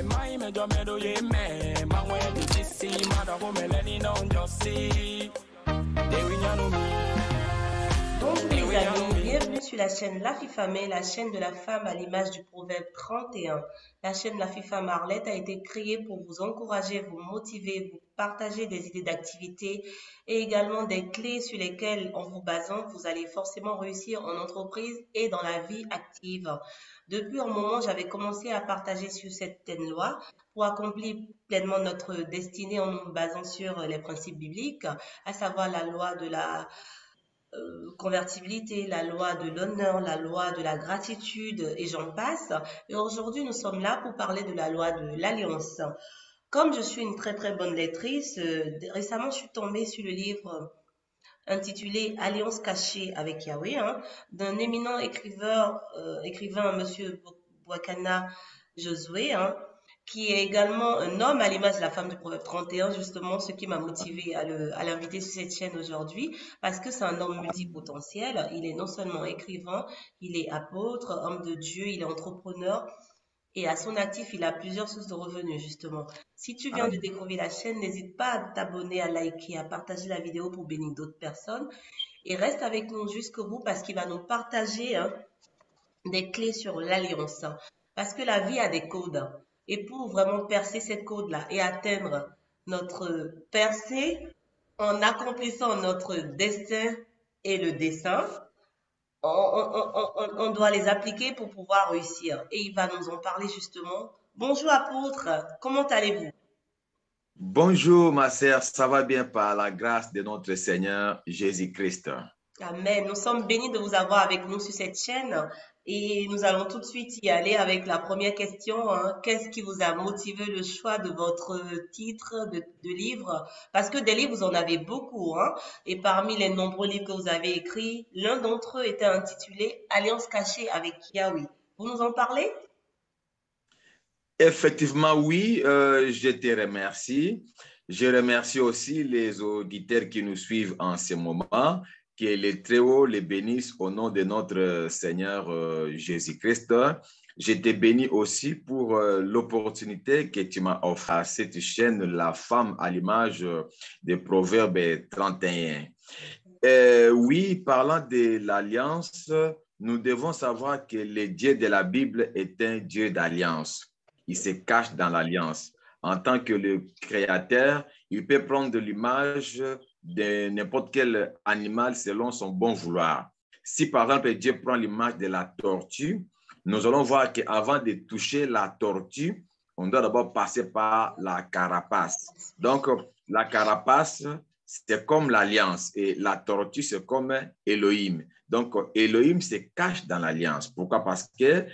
Bonjour les amis, bienvenue sur la chaîne La Fille Famille, la chaîne de la femme à l'image du proverbe 31. La chaîne La Fille Femme Arlette a été créée pour vous encourager, vous motiver, vous partager des idées d'activité et également des clés sur lesquelles, en vous basant, vous allez forcément réussir en entreprise et dans la vie active. Depuis un moment, j'avais commencé à partager sur certaines lois pour accomplir pleinement notre destinée en nous basant sur les principes bibliques, à savoir la loi de la convertibilité, la loi de l'honneur, la loi de la gratitude et j'en passe. Et aujourd'hui, nous sommes là pour parler de la loi de l'alliance. Comme je suis une très très bonne lectrice, récemment je suis tombée sur le livre intitulé Alliance cachée avec Yahweh, d'un éminent écrivain, Monsieur Bouakana Josué, qui est également un homme à l'image de la femme du proverbe 31, justement, ce qui m'a motivé à l'inviter sur cette chaîne aujourd'hui, parce que c'est un homme multipotentiel. Il est non seulement écrivain, il est apôtre, homme de Dieu, il est entrepreneur, et à son actif, il a plusieurs sources de revenus, justement. Si tu viens de découvrir la chaîne, n'hésite pas à t'abonner, à liker, à partager la vidéo pour bénir d'autres personnes. Et reste avec nous jusqu'au bout parce qu'il va nous partager des clés sur l'alliance. Parce que la vie a des codes. Et pour vraiment percer cette code-là et atteindre notre percée en accomplissant notre destin et le dessein, on doit les appliquer pour pouvoir réussir. Et il va nous en parler justement. Bonjour apôtre, comment allez-vous? Bonjour ma sœur, ça va bien par la grâce de notre Seigneur Jésus-Christ. Amen. Nous sommes bénis de vous avoir avec nous sur cette chaîne et nous allons tout de suite y aller avec la première question. Qu'est-ce qui vous a motivé le choix de votre titre de livre? Parce que des livres, vous en avez beaucoup, et parmi les nombreux livres que vous avez écrits, l'un d'entre eux était intitulé Alliance cachée avec Yahweh. Vous nous en parlez? Effectivement, oui, je te remercie. Je remercie aussi les auditeurs qui nous suivent en ce moment. Que les Très-Hauts les bénissent au nom de notre Seigneur Jésus-Christ. Je te bénis aussi pour l'opportunité que tu m'as offert à cette chaîne, La Femme à l'image des Proverbes 31. Oui, parlant de l'alliance, nous devons savoir que le Dieu de la Bible est un Dieu d'alliance. Il se cache dans l'alliance. En tant que le créateur, il peut prendre l'image de n'importe quel animal selon son bon vouloir. Si par exemple Dieu prend l'image de la tortue, nous allons voir qu'avant de toucher la tortue, on doit d'abord passer par la carapace. Donc, la carapace, c'est comme l'alliance et la tortue, c'est comme Elohim. Donc, Elohim se cache dans l'alliance. Pourquoi? Parce que,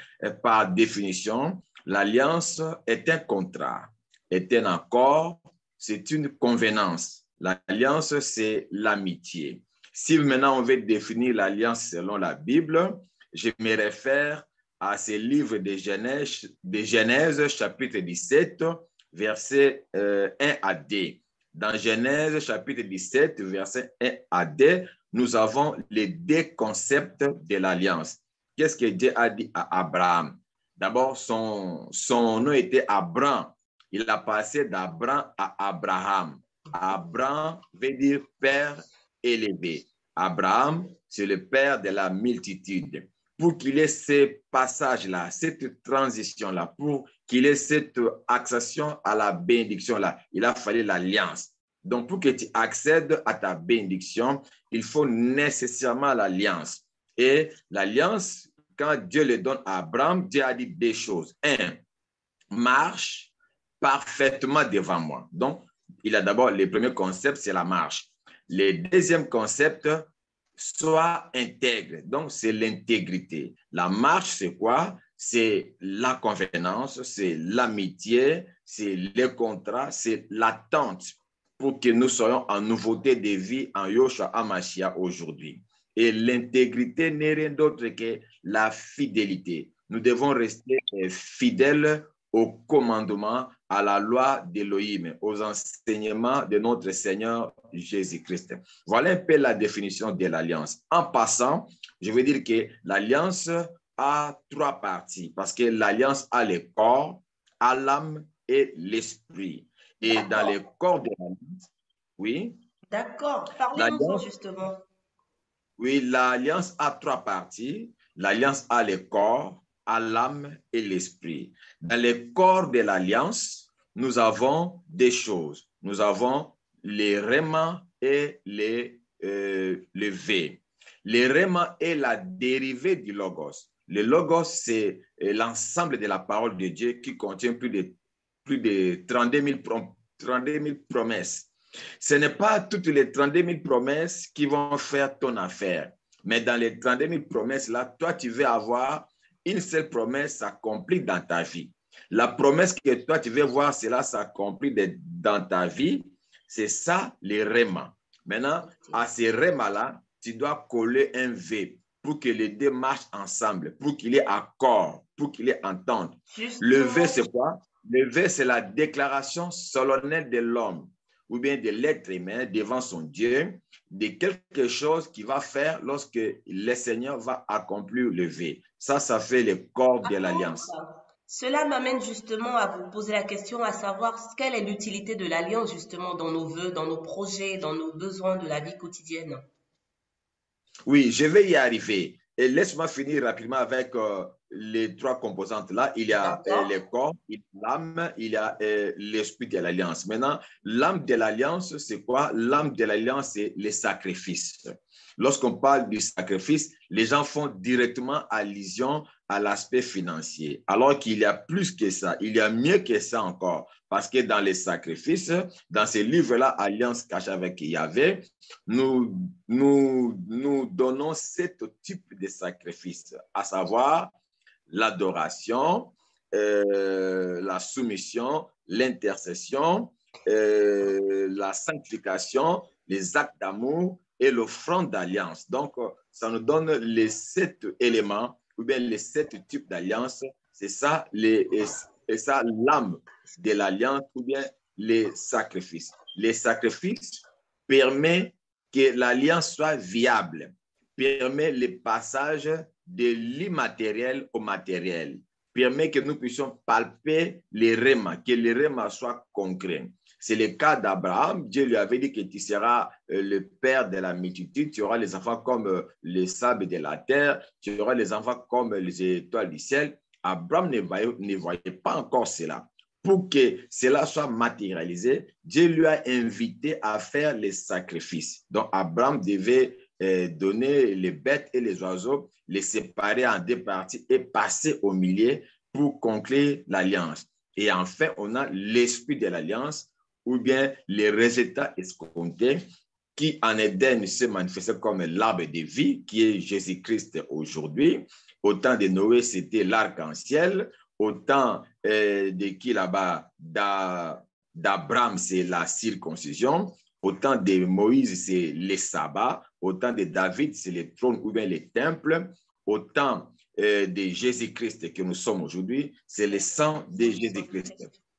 par définition, l'alliance est un contrat, est un accord, c'est une convenance. L'alliance, c'est l'amitié. Si maintenant on veut définir l'alliance selon la Bible, je me réfère à ce livre de Genèse chapitre 17, versets 1 à 2. Dans Genèse chapitre 17, versets 1 à 2, nous avons les deux concepts de l'alliance. Qu'est-ce que Dieu a dit à Abraham? D'abord, son nom était Abraham. Il a passé d'Abraham à Abraham. Abraham veut dire père élevé. Abraham, c'est le père de la multitude. Pour qu'il ait ce passage-là, cette transition-là, pour qu'il ait cette accession à la bénédiction-là, il a fallu l'alliance. Donc, pour que tu accèdes à ta bénédiction, il faut nécessairement l'alliance. Et l'alliance, quand Dieu le donne à Abraham, Dieu a dit deux choses. Un, marche parfaitement devant moi. Donc, il a d'abord, le premier concept, c'est la marche. Le deuxième concept, sois intègre. Donc, c'est l'intégrité. La marche, c'est quoi? C'est la convenance, c'est l'amitié, c'est le contrat, c'est l'attente pour que nous soyons en nouveauté de vie en Yoshua HaMashiach aujourd'hui. Et l'intégrité n'est rien d'autre que la fidélité. Nous devons rester fidèles au commandement, à la loi d'Élohim, aux enseignements de notre Seigneur Jésus-Christ. Voilà un peu la définition de l'alliance. En passant, je veux dire que l'alliance a trois parties, parce que l'alliance a le corps, à l'âme et l'esprit. Et dans les corps de l'alliance, oui, D'accord. Parlez-nous-en l'alliance, justement. oui, l'alliance a trois parties. L'alliance a les corps, a l'âme et l'esprit. Dans les corps de l'alliance, nous avons des choses. Nous avons les rémas et les V. Les rémas est la dérivée du logos. Le logos, c'est l'ensemble de la parole de Dieu qui contient plus de 32 000 promesses. Ce n'est pas toutes les 32 000 promesses qui vont faire ton affaire. Mais dans les 32 000 promesses-là, toi, tu veux avoir une seule promesse accomplie dans ta vie. La promesse que toi, tu veux voir cela s'accomplir dans ta vie, c'est ça, les rémas. Maintenant, à ces rémas-là, tu dois coller un V pour que les deux marchent ensemble, pour qu'il y ait accord, pour qu'il y ait entente. Le V, Justement, c'est quoi? Le V, c'est la déclaration solennelle de l'homme ou bien de l'être humain devant son Dieu, de quelque chose qu'il va faire lorsque le Seigneur va accomplir le V. Ça fait le corps de par l'alliance. contre, cela m'amène justement à vous poser la question, à savoir quelle est l'utilité de l'alliance justement dans nos vœux, dans nos projets, dans nos besoins de la vie quotidienne. Oui, je vais y arriver. Et laisse-moi finir rapidement avec les trois composantes-là. Il y a D'accord? le corps, l'âme, il y a l'esprit de l'alliance. Maintenant, l'âme de l'alliance, c'est quoi? L'âme de l'alliance, c'est les sacrifices. Lorsqu'on parle du sacrifice, les gens font directement allusion à l'aspect financier, alors qu'il y a plus que ça, il y a mieux que ça encore, parce que dans les sacrifices, dans ces livres-là, Alliance cachée avec Yahvé, nous donnons sept types de sacrifices, à savoir l'adoration, la soumission, l'intercession, la sanctification, les actes d'amour et l'offrande d'alliance. Donc, ça nous donne les sept éléments ou bien les sept types d'alliance. C'est ça, ça l'âme de l'alliance ou bien les sacrifices. Les sacrifices permettent que l'alliance soit viable, permet le passage de l'immatériel au matériel, permet que nous puissions palper les rémas, que les rémas soient concrets. C'est le cas d'Abraham. Dieu lui avait dit que tu seras le père de la multitude, tu auras les enfants comme les sables de la terre, tu auras les enfants comme les étoiles du ciel. Abraham ne voyait pas encore cela. Pour que cela soit matérialisé, Dieu lui a invité à faire les sacrifices. Donc, Abraham devait donner les bêtes et les oiseaux, les séparer en deux parties et passer au milieu pour conclure l'alliance. Et enfin, on a l'esprit de l'alliance ou bien les résultats escomptés qui en Éden se manifestaient comme l'arbre de vie, qui est Jésus-Christ aujourd'hui. Au temps de Noé, c'était l'arc-en-ciel. Au temps de qui là-bas, d'Abraham, c'est la circoncision. Au temps de Moïse, c'est les sabbats. Au temps de David, c'est les trônes ou bien les temples. Au temps de Jésus-Christ que nous sommes aujourd'hui, c'est le sang de Jésus-Christ.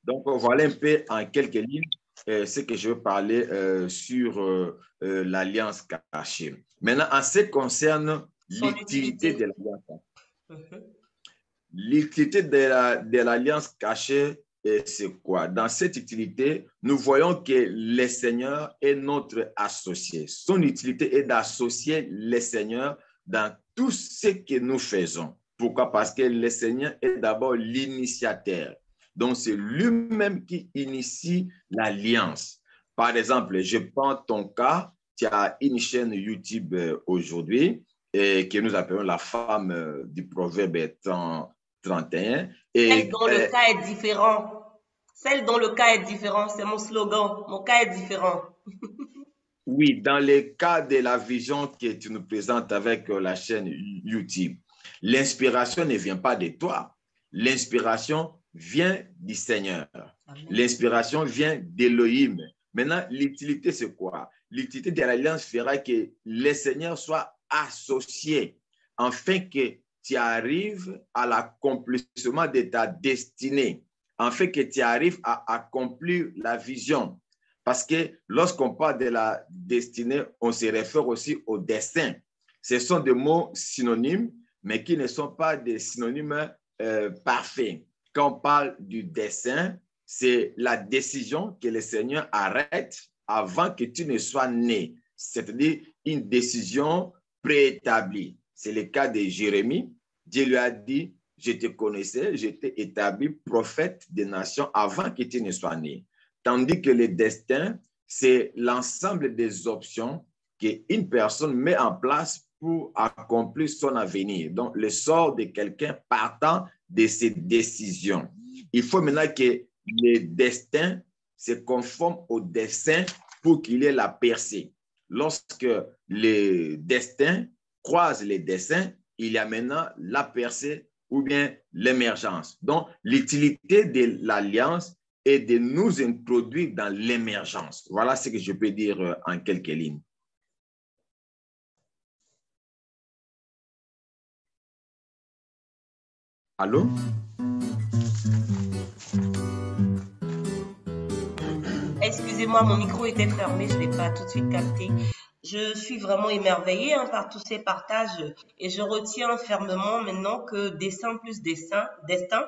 Donc, voilà un peu en quelques lignes ce que je veux parler sur l'alliance cachée. Maintenant, en ce qui concerne Son l'utilité de utilité. l'alliance cachée, Mhm. l'utilité de l'alliance cachée, c'est quoi? Dans cette utilité, nous voyons que le Seigneur est notre associé. Son utilité est d'associer le Seigneur dans tout ce que nous faisons. Pourquoi? Parce que le Seigneur est d'abord l'initiateur. Donc, c'est lui-même qui initie l'alliance. Par exemple, je prends ton cas, tu as une chaîne YouTube aujourd'hui que nous appelons la femme du proverbe 31. Celle Et dont le cas est différent. Celle dont le cas est différent, c'est mon slogan. Mon cas est différent. oui, dans le cas de la vision que tu nous présentes avec la chaîne YouTube, l'inspiration ne vient pas de toi. L'inspiration vient du Seigneur. Amen. L'inspiration vient d'Élohim. Maintenant, l'utilité, c'est quoi? L'utilité de l'alliance fera que le Seigneur soit associé afin que tu arrives à l'accomplissement de ta destinée, afin que tu arrives à accomplir la vision. Parce que lorsqu'on parle de la destinée, on se réfère aussi au destin. Ce sont des mots synonymes, mais qui ne sont pas des synonymes parfaits. quand on parle du dessein, c'est la décision que le Seigneur arrête avant que tu ne sois né. C'est-à-dire une décision préétablie. C'est le cas de Jérémie. Dieu lui a dit, je te connaissais, je t'ai établi prophète des nations avant que tu ne sois né. Tandis que le destin, c'est l'ensemble des options qu'une personne met en place pour accomplir son avenir. Donc, le sort de quelqu'un partant de ses décisions. Il faut maintenant que le destin se conforme au dessein pour qu'il y ait la percée. Lorsque le destin croise les desseins, il y a maintenant la percée ou bien l'émergence. Donc, l'utilité de l'alliance est de nous introduire dans l'émergence. Voilà ce que je peux dire en quelques lignes. Allô? Excusez-moi, mon micro était fermé, je ne l'ai pas tout de suite capté. Je suis vraiment émerveillée par tous ces partages et je retiens fermement maintenant que destin plus destin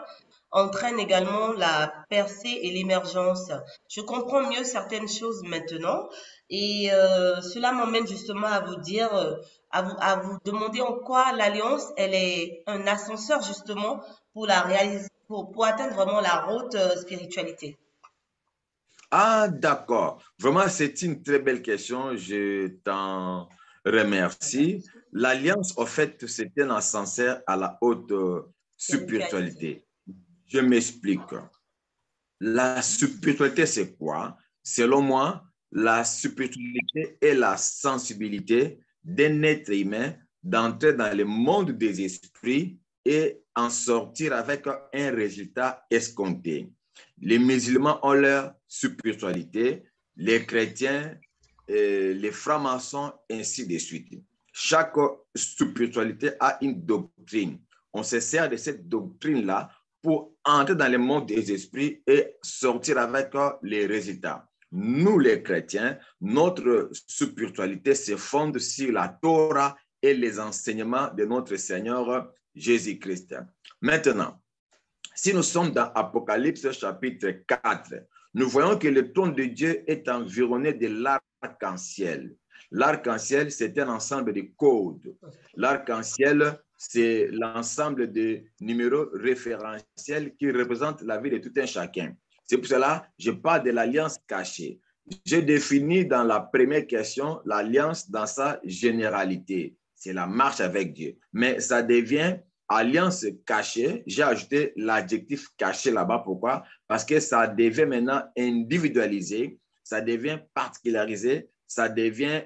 entraîne également la percée et l'émergence. Je comprends mieux certaines choses maintenant et cela m'emmène justement à vous dire, à vous demander en quoi l'alliance, elle est un ascenseur justement pour la réaliser, pour atteindre vraiment la haute spiritualité. Ah, d'accord. Vraiment, c'est une très belle question. Je t'en remercie. L'alliance, en fait, c'est un ascenseur à la haute Spiritualité. spiritualité. Je m'explique. La spiritualité, c'est quoi? Selon moi, la spiritualité est la sensibilité d'un être humain d'entrer dans le monde des esprits et en sortir avec un résultat escompté. Les musulmans ont leur spiritualité, les chrétiens, les francs-maçons, ainsi de suite. Chaque spiritualité a une doctrine. On se sert de cette doctrine-là pour entrer dans le monde des esprits et sortir avec les résultats. Nous, les chrétiens, notre spiritualité se fonde sur la Torah et les enseignements de notre Seigneur Jésus-Christ. Maintenant, si nous sommes dans Apocalypse chapitre 4, nous voyons que le trône de Dieu est environné de l'arc-en-ciel. L'arc-en-ciel, c'est un ensemble de codes. L'arc-en-ciel, c'est l'ensemble de numéros référentiels qui représentent la vie de tout un chacun. C'est pour cela que je parle de l'alliance cachée. J'ai défini dans la première question l'alliance dans sa généralité. C'est la marche avec Dieu. Mais ça devient alliance cachée. J'ai ajouté l'adjectif caché là-bas. Pourquoi? Parce que ça devient maintenant individualisé, ça devient particularisé, ça devient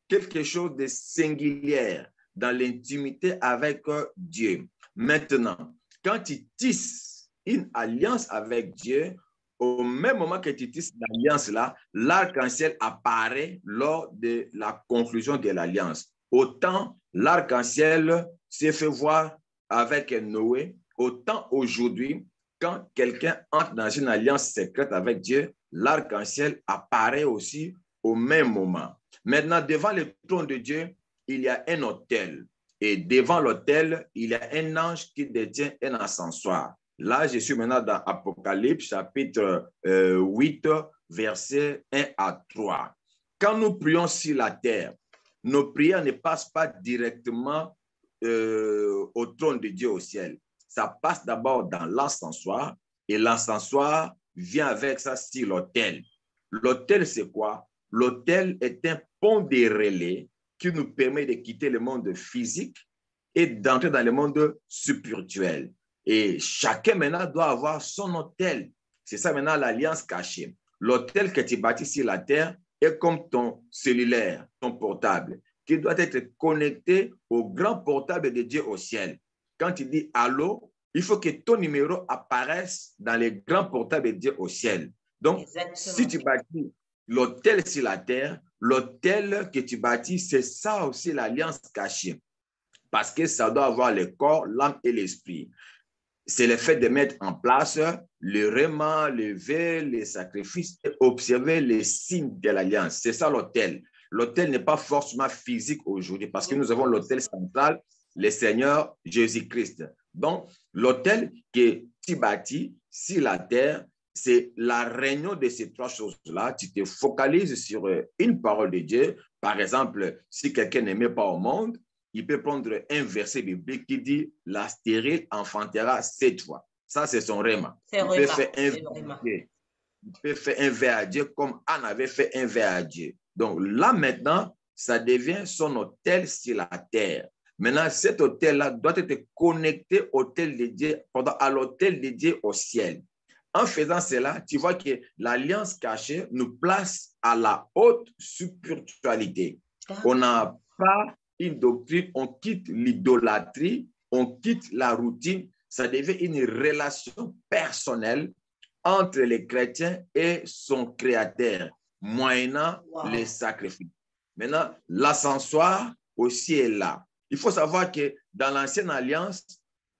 quelque chose de singulier dans l'intimité avec Dieu. Maintenant, quand tu tisses une alliance avec Dieu, au même moment que tu tisses l'alliance-là, l'arc-en-ciel apparaît lors de la conclusion de l'alliance. Autant l'arc-en-ciel s'est fait voir avec Noé, autant aujourd'hui, quand quelqu'un entre dans une alliance secrète avec Dieu, l'arc-en-ciel apparaît aussi au même moment. Maintenant, devant le trône de Dieu, il y a un autel. Et devant l'autel, il y a un ange qui détient un encensoir. Là, je suis maintenant dans Apocalypse, chapitre 8, versets 1 à 3. Quand nous prions sur la terre, nos prières ne passent pas directement au trône de Dieu au ciel. Ça passe d'abord dans l'encensoir et l'encensoir vient avec ça sur l'autel. L'autel, c'est quoi? L'autel est un pont de relais qui nous permet de quitter le monde physique et d'entrer dans le monde spirituel. Et chacun maintenant doit avoir son autel. C'est ça maintenant l'alliance cachée. L'autel que tu bâtis sur la terre est comme ton cellulaire, ton portable, qui doit être connecté au grand portable de Dieu au ciel. Quand tu dis allô, il faut que ton numéro apparaisse dans les grands portables de Dieu au ciel. Donc, exactement, si tu bâtis l'autel sur la terre, l'autel que tu bâtis, c'est ça aussi l'alliance cachée. Parce que ça doit avoir le corps, l'âme et l'esprit. C'est le fait de mettre en place le remas, le vœu, les sacrifices et observer les signes de l'alliance. C'est ça l'autel. L'autel n'est pas forcément physique aujourd'hui parce que nous avons l'autel central, le Seigneur Jésus-Christ. Donc, l'autel que tu bâtis sur la terre, c'est la réunion de ces trois choses-là. Tu te focalises sur une parole de Dieu. Par exemple, si quelqu'un n'aimait pas au monde, il peut prendre un verset biblique qui dit « La stérile enfantera 7 fois ». Ça, c'est son réma. Il peut faire un vœu à Dieu comme Anne avait fait un vœu à Dieu. Donc là, maintenant, ça devient son autel sur la terre. Maintenant, cet autel-là doit être connecté au autel de Dieu, à l'autel de Dieu au ciel. En faisant cela, tu vois que l'alliance cachée nous place à la haute spiritualité. On n'a pas une doctrine, on quitte l'idolâtrie, on quitte la routine. Ça devient une relation personnelle entre les chrétiens et son créateur, moyennant les sacrifices. Maintenant, l'ascensoir aussi est là. Il faut savoir que dans l'ancienne alliance,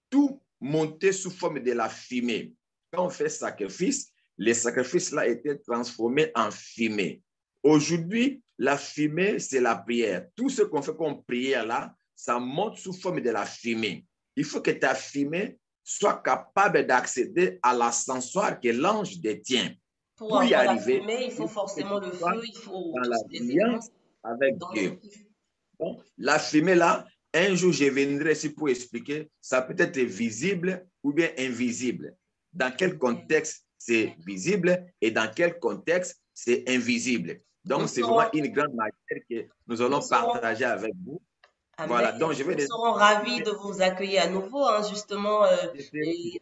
tout montait sous forme de la fumée. Quand on fait sacrifice, les sacrifices-là étaient transformés en fumée. Aujourd'hui, la fumée, c'est la prière. Tout ce qu'on fait comme prière là, ça monte sous forme de la fumée. Il faut que ta fumée soit capable d'accéder à l'ascensoir que l'ange détient. Pour y arriver, fumée, il faut forcément le feu, il faut dans l'alliance avec Dieu. Donc, la fumée là, un jour je viendrai ici pour expliquer, ça peut être visible ou bien invisible. Dans quel contexte c'est visible et dans quel contexte c'est invisible. Donc, c'est vraiment une grande matière que nous allons partager avec vous. Amen. Voilà, donc je vais nous serons ravis de vous accueillir à nouveau. Justement,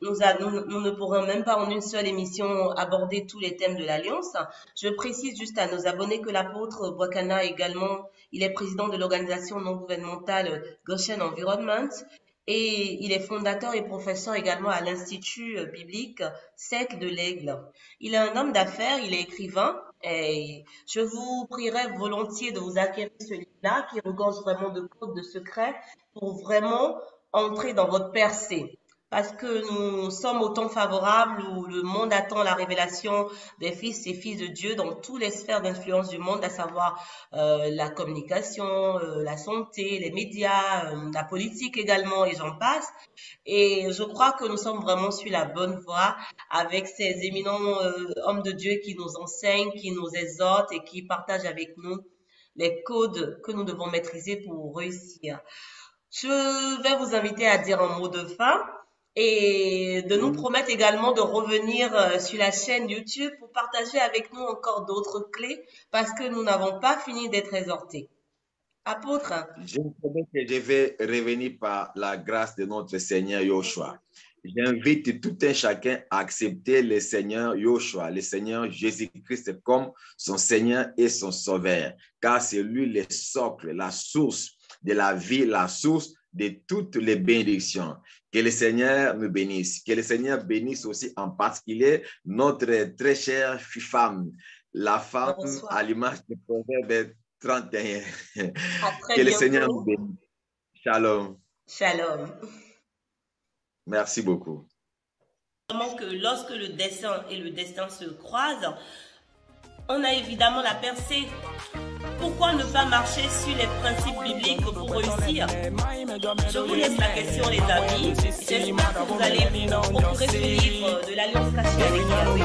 nous ne pourrons même pas en une seule émission aborder tous les thèmes de l'Alliance. Je précise juste à nos abonnés que l'apôtre Bouakana également, il est président de l'organisation non gouvernementale Goshen Environment et il est fondateur et professeur également à l'Institut biblique Sec de l'Aigle. Il est un homme d'affaires, il est écrivain. Et je vous prierai volontiers de vous acquérir ce livre-là qui regorge vraiment de codes, de secrets pour vraiment entrer dans votre percée. Parce que nous sommes au temps favorable où le monde attend la révélation des fils et filles de Dieu dans toutes les sphères d'influence du monde, à savoir la communication, la santé, les médias, la politique également, et j'en passe. Et je crois que nous sommes vraiment sur la bonne voie avec ces éminents hommes de Dieu qui nous enseignent, qui nous exhortent et qui partagent avec nous les codes que nous devons maîtriser pour réussir. Je vais vous inviter à dire un mot de fin et de nous promettre également de revenir sur la chaîne YouTube pour partager avec nous encore d'autres clés parce que nous n'avons pas fini d'être exhortés. Apôtre. Je vous promets que je vais revenir par la grâce de notre Seigneur Yoshua. J'invite tout un chacun à accepter le Seigneur Yoshua, le Seigneur Jésus-Christ comme son Seigneur et son Sauveur, car c'est lui le socle, la source de la vie, la source de toutes les bénédictions. Que le Seigneur me bénisse. Que le Seigneur bénisse aussi en particulier notre très chère femme, la femme à l'image du Proverbe 31. Que le Seigneur nous bénisse. Shalom. Shalom. Merci beaucoup. Que lorsque le dessein et le destin se croisent, on a évidemment la percée. Pourquoi ne pas marcher sur les principes bibliques pour réussir? Je vous laisse la question, les amis. J'espère que vous allez procurer ce livre de l'Alliance cachée avec Yahweh.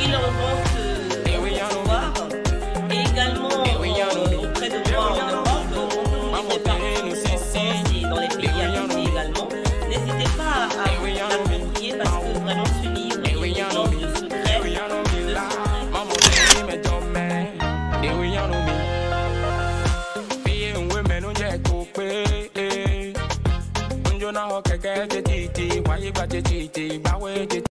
Il en vente recevoir et également auprès de moi en Europe. On peut livrer par France et dans les pays amis également. N'hésitez pas à vous l'approprier parce que vraiment ce livre est plein de secrets.